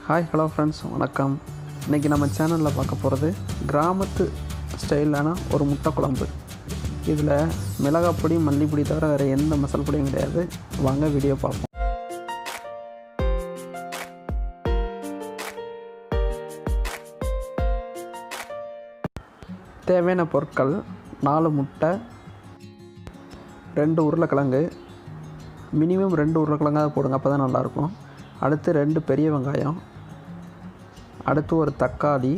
Hi hello friends, வணக்கம். இன்றைக்கி நம்ம சேனலில் பார்க்க போகிறது கிராமத்து ஸ்டைலான ஒரு முட்டை குழம்பு. இதில் மிளகாப்பொடி, மல்லிப்பொடி தவிர வேறு எந்த மசாலா பொடியும் கிடையாது. வாங்க வீடியோ பார்ப்போம். தேவையான பொருட்கள்: 4 முட்டை, 2 உருளைக்கிழங்கு, மினிமம் 2 உருளைக்கிழங்காக போடுங்க, அப்போ தான் நல்லாயிருக்கும். அடுத்து 2 பெரிய வெங்காயம், அடுத்து ஒரு தக்காளி,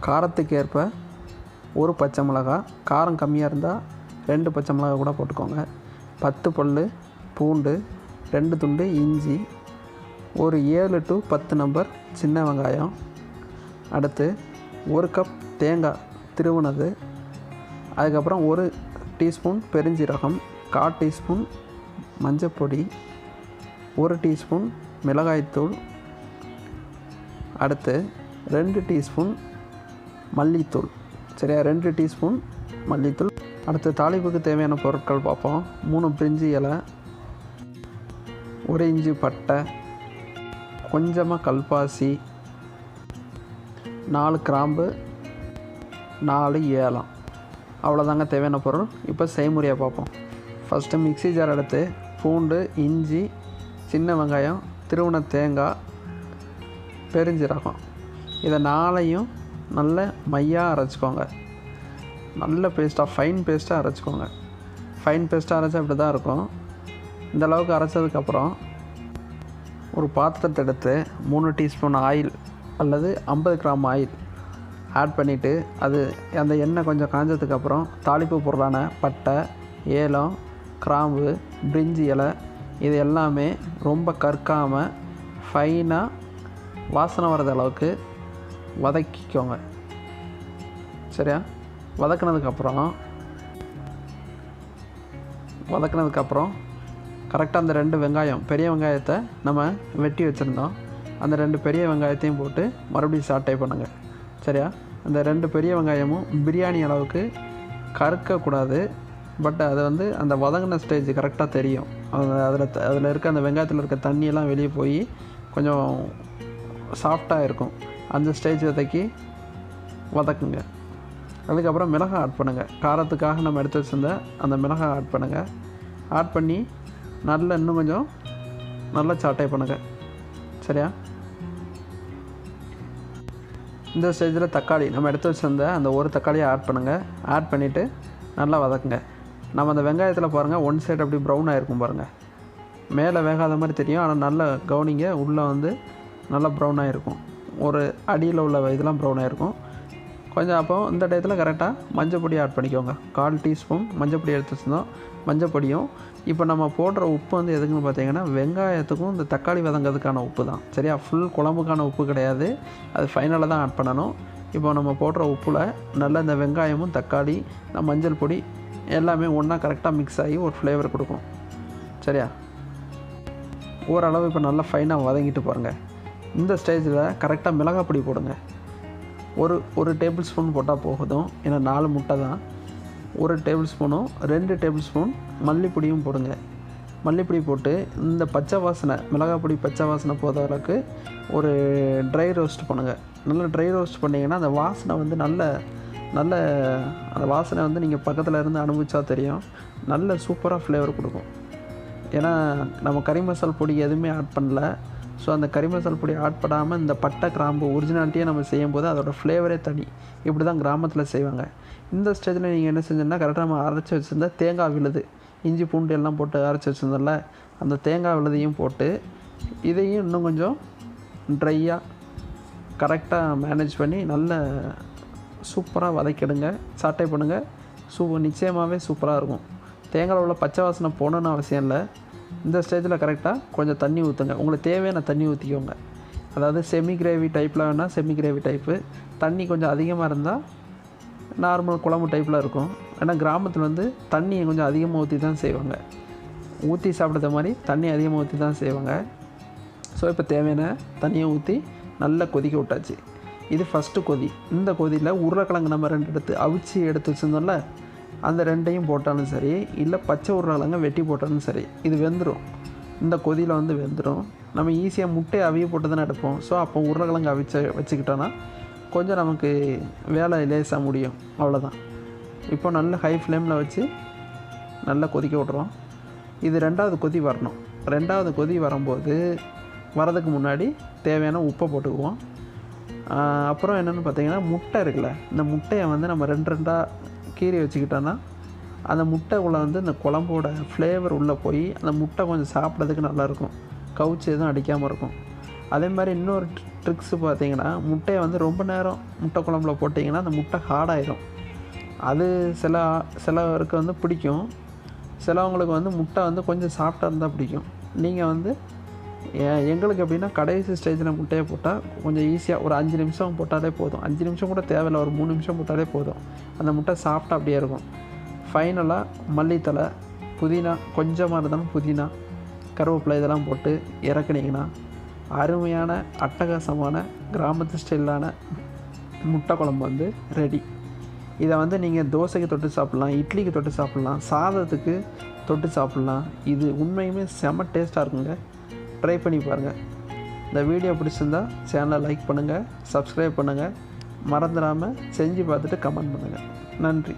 காரத்துக்கு ஏற்ப 1 பச்சை மிளகாய், காரம் கம்மியாக இருந்தால் 2 பச்சை மிளகாய் கூட போட்டுக்கோங்க. 10 பல் பூண்டு, 2 துண்டு இஞ்சி, ஒரு 7 to 10 நம்பர் சின்ன வெங்காயம், அடுத்து 1 கப் தேங்காய் திருவுனது, அதுக்கப்புறம் 1 டீஸ்பூன் பெருஞ்சீரகம், 1/4 டீஸ்பூன் மஞ்சப்பொடி, 1 டீஸ்பூன் மிளகாய்த்தூள், அடுத்து 2 டீஸ்பூன் மல்லித்தூள். சரியா, 2 டீஸ்பூன் மல்லித்தூள். அடுத்து தாளிப்புக்கு தேவையான பொருட்கள் பார்ப்போம். 3 பிரிஞ்சி இலை, 1 இன்ச்சு பட்டை, கொஞ்சமாக கல்பாசி, 4 கிராம்பு, 4 ஏலம். அவ்வளோதாங்க தேவையான பொருள். இப்போ செய்முறையை பார்ப்போம். ஃபஸ்ட்டு மிக்ஸி ஜார் எடுத்து பூண்டு, இஞ்சி, சின்ன வெங்காயம், திருவுன தேங்காய், பெருஞ்சீரகம், இதை 4ஐயும் நல்ல மையாக அரைச்சிக்கோங்க. நல்ல பேஸ்ட்டாக, ஃபைன் பேஸ்ட்டாக அரைச்சிக்கோங்க. ஃபைன் பேஸ்ட்டாக அரைச்சா இப்படி தான் இருக்கும். இந்த அளவுக்கு அரைச்சதுக்கப்புறம் ஒரு பாத்திரத்தை எடுத்து 3 டீஸ்பூன் ஆயில் அல்லது 50 கிராம் ஆயில் ஆட் பண்ணிவிட்டு, அந்த எண்ணெய் கொஞ்சம் காஞ்சதுக்கப்புறம் தாளிப்பு பொருளான பட்டை, ஏலம், கிராம்பு, பிரிஞ்சி இலை, இது எல்லாமே ரொம்ப கற்காமல் ஃபைனாக வாசனை வர்றது அளவுக்கு வதக்கிக்கோங்க. சரியா, வதக்கினதுக்கப்புறம் கரெக்டாக அந்த 2 வெங்காயம், பெரிய வெங்காயத்தை நம்ம வெட்டி வச்சுருந்தோம், அந்த 2 பெரிய வெங்காயத்தையும் போட்டு மறுபடியும் சாட்டை பண்ணுங்கள். சரியா, அந்த 2 பெரிய வெங்காயமும் பிரியாணி அளவுக்கு கறுக்கக்கூடாது. பட் அது அந்த வதங்கின ஸ்டேஜ் கரெக்டாக தெரியும். அதில் இருக்க அந்த வெங்காயத்தில் இருக்க தண்ணியெல்லாம் வெளியே போய் கொஞ்சம் சாஃப்டாக இருக்கும். அந்த ஸ்டேஜ் வதக்குங்க. அதுக்கப்புறம் மிளகாய் ஆட் பண்ணுங்கள். காரத்துக்காக நம்ம எடுத்து வச்சுருந்த அந்த மிளகாய் ஆட் பண்ணுங்கள். ஆட் பண்ணி இன்னும் கொஞ்சம் நல்லா சாட்டை பண்ணுங்கள். சரியா, இந்த ஸ்டேஜில் தக்காளி நம்ம எடுத்து வச்சுருந்த அந்த 1 தக்காளியை ஆட் பண்ணுங்கள். ஆட் பண்ணிவிட்டு நல்லா வதக்குங்க. நம்ம அந்த வெங்காயத்தில் பாருங்கள், 1 சைடு அப்படி ப்ரௌன் ஆகிருக்கும் பாருங்கள். மேலே வேகாத மாதிரி தெரியும், ஆனால் நல்லா கவனிங்க, உள்ளே நல்லா ப்ரௌன் ஆகிருக்கும். ஒரு அடியில் உள்ள இதெல்லாம் ப்ரௌன் ஆகிருக்கும் கொஞ்சம். அப்போ இந்த டயத்தில் கரெக்டாக மஞ்சப்பொடி ஆட் பண்ணிக்கோங்க. 1/4 டீஸ்பூன் மஞ்சப்பொடி எடுத்து வச்சுருந்தோம். மஞ்சப்பொடியும் இப்போ நம்ம போடுற உப்பு எதுக்குன்னு பார்த்தீங்கன்னா, வெங்காயத்துக்கும் இந்த தக்காளி வதங்கிறதுக்கான உப்பு தான். சரியா, ஃபுல் குழம்புக்கான உப்பு கிடையாது, அது ஃபைனலாக தான் ஆட் பண்ணணும். இப்போ நம்ம போடுற உப்பில் நல்லா இந்த வெங்காயமும் தக்காளி, மஞ்சள் பொடி எல்லாமே ஒன்றா கரெக்டாக மிக்ஸ் ஆகி ஒரு ஃப்ளேவர் கொடுக்கும். சரியா, ஓரளவு இப்போ நல்லா ஃபைனாக வதங்கிட்டு பாருங்கள். இந்த ஸ்டேஜில் கரெக்டாக மிளகாய் பொடி போடுங்க. ஒரு டேபிள் ஸ்பூன் போட்டால் போகுதும், ஏன்னா 4 முட்டை தான். 1 டேபிள் ஸ்பூனும் 2 டேபிள் ஸ்பூன் மல்லிப்பொடியும் போடுங்க. மல்லிப்பொடி போட்டு இந்த பச்சை வாசனை, மிளகாய் பொடி பச்சை வாசனை போத அளவுக்கு ஒரு ட்ரை ரோஸ்ட் பண்ணுங்கள். நல்லா ட்ரை ரோஸ்ட் பண்ணிங்கன்னா அந்த வாசனை நல்ல அந்த வாசனை நீங்கள் பக்கத்தில் இருந்து அனுபவிச்சா தெரியும். நல்ல சூப்பராக ஃப்ளேவர் கொடுக்கும். ஏன்னா நம்ம கறி மசால் பொடி எதுவுமே ஆட் பண்ணல. ஸோ அந்த கறி மசால் பொடி ஆட் பண்ணாமல் இந்த பட்டை, கிராம்பு ஒரிஜினாலிட்டியாக நம்ம செய்யும்போது அதோடய ஃப்ளேவரே தனி. இப்படி தான் கிராமத்தில் செய்வாங்க. இந்த ஸ்டேஜில் நீங்கள் என்ன செஞ்சோன்னா, கரெக்டாக நம்ம அரைச்சி வச்சுருந்த தேங்காய் விழுது, இஞ்சி பூண்டு எல்லாம் போட்டு அரைச்சி வச்சுருந்தோம்ல, அந்த தேங்காய் விழுதையும் போட்டு இதையும் இன்னும் கொஞ்சம் ட்ரையாக கரெக்டாக மேனேஜ் பண்ணி நல்ல சூப்பராக வதக்கிடுங்க. சாட்டை பண்ணுங்கள். நிச்சயமாகவே சூப்பராக இருக்கும். தேங்காய் உள்ள பச்சை வாசனை போகணுன்னு அவசியம் இல்லை. இந்த ஸ்டேஜில் கரெக்டாக கொஞ்சம் தண்ணி ஊற்றுங்க. உங்களுக்கு தேவையான தண்ணி ஊற்றிக்கோங்க. அதாவது செமி கிரேவி டைப்பில் வேணால் செமி கிரேவி டைப்பு, தண்ணி கொஞ்சம் அதிகமாக இருந்தால் நார்மல் குழம்பு டைப்பில் இருக்கும். ஏன்னா கிராமத்தில் தண்ணியை கொஞ்சம் அதிகமாக ஊற்றி தான் செய்வாங்க. ஊற்றி சாப்பிட்ற மாதிரி தண்ணி அதிகமாக ஊற்றி தான் செய்வாங்க. ஸோ இப்போ தேவையான தண்ணியை ஊற்றி நல்லா கொதிக்க விட்டாச்சு. இது ஃபஸ்ட்டு கொதி. இந்த கொதியில் உருளைக்கிழங்கு நம்ம 2 அவிச்சு எடுத்து வச்சுருந்தோம்ல, அந்த 2ஐயும் போட்டாலும் சரி, இல்லை பச்சை உருளைக்கிழங்க வெட்டி போட்டாலும் சரி, இது வெந்துடும். இந்த கொதியில் வந்து வெந்துடும். நம்ம ஈஸியாக முட்டையை அவிய போட்டு தானே எடுப்போம். ஸோ அப்போ உருளைக்கிழங்கு வச்சுக்கிட்டோன்னா கொஞ்சம் நமக்கு வேலை லேசாக முடியும். அவ்வளோதான். இப்போ நல்ல ஹை ஃப்ளேமில் வச்சு நல்லா கொதிக்க விட்றோம். இது 2வது கொதி வரணும். 2வது கொதி வரும்போது வரதுக்கு முன்னாடி தேவையான உப்பை போட்டுக்குவோம். அப்புறம் என்னென்னு பார்த்தீங்கன்னா, முட்டை இருக்குல்ல, இந்த முட்டையை வந்து நம்ம 2 கீறி வச்சுக்கிட்டோன்னா அந்த முட்டைக்குள்ளே வந்து இந்த குழம்போட ஃப்ளேவர் உள்ளே போய் அந்த முட்டை கொஞ்சம் சாப்பிட்றதுக்கு நல்லாயிருக்கும். கவுச்சி எதுவும் அடிக்காமல் இருக்கும். அதே மாதிரி இன்னொரு ட்ரிக்ஸு பார்த்தீங்கன்னா, முட்டையை வந்து ரொம்ப நேரம் முட்டை குழம்புல போட்டிங்கன்னா அந்த முட்டை ஹார்டாயிடும். அது சிலருக்கு வந்து பிடிக்கும். சிலவங்களுக்கு வந்து முட்டை வந்து கொஞ்சம் சாஃப்டாக இருந்தால் பிடிக்கும். நீங்கள் வந்து எங்களுக்கு எப்படின்னா கடைசி ஸ்டேஜில் முட்டையை போட்டால் கொஞ்சம் ஈஸியாக ஒரு 5 நிமிஷம் போட்டாலே போதும். 5 நிமிஷம் கூட தேவையில்லை, ஒரு 3 நிமிஷம் போட்டாலே போதும். அந்த முட்டை சாஃப்டாக அப்படியே இருக்கும். ஃபைனலாக மல்லித்தலை, புதினா, கொஞ்சமாக இருந்தாலும் புதினா, கருவேப்பிலை இதெல்லாம் போட்டு இறக்குனீங்கன்னா அருமையான அட்டகாசமான கிராமத்து ஸ்டைலான முட்டை குழம்பு வந்து ரெடி. இதை வந்து நீங்கள் தோசைக்கு தொட்டு சாப்பிட்லாம், இட்லிக்கு தொட்டு சாப்பிட்லாம், சாதத்துக்கு தொட்டு சாப்பிட்லாம். இது உண்மையுமே செம்ம டேஸ்ட்டாக இருக்குங்க. ட்ரை பண்ணி பாருங்கள். இந்த வீடியோ பிடிச்சிருந்தா சேனலை லைக் பண்ணுங்கள், சப்ஸ்கிரைப் பண்ணுங்கள். மறந்துடாமல் செஞ்சு பார்த்துட்டு கமெண்ட் பண்ணுங்கள். நன்றி.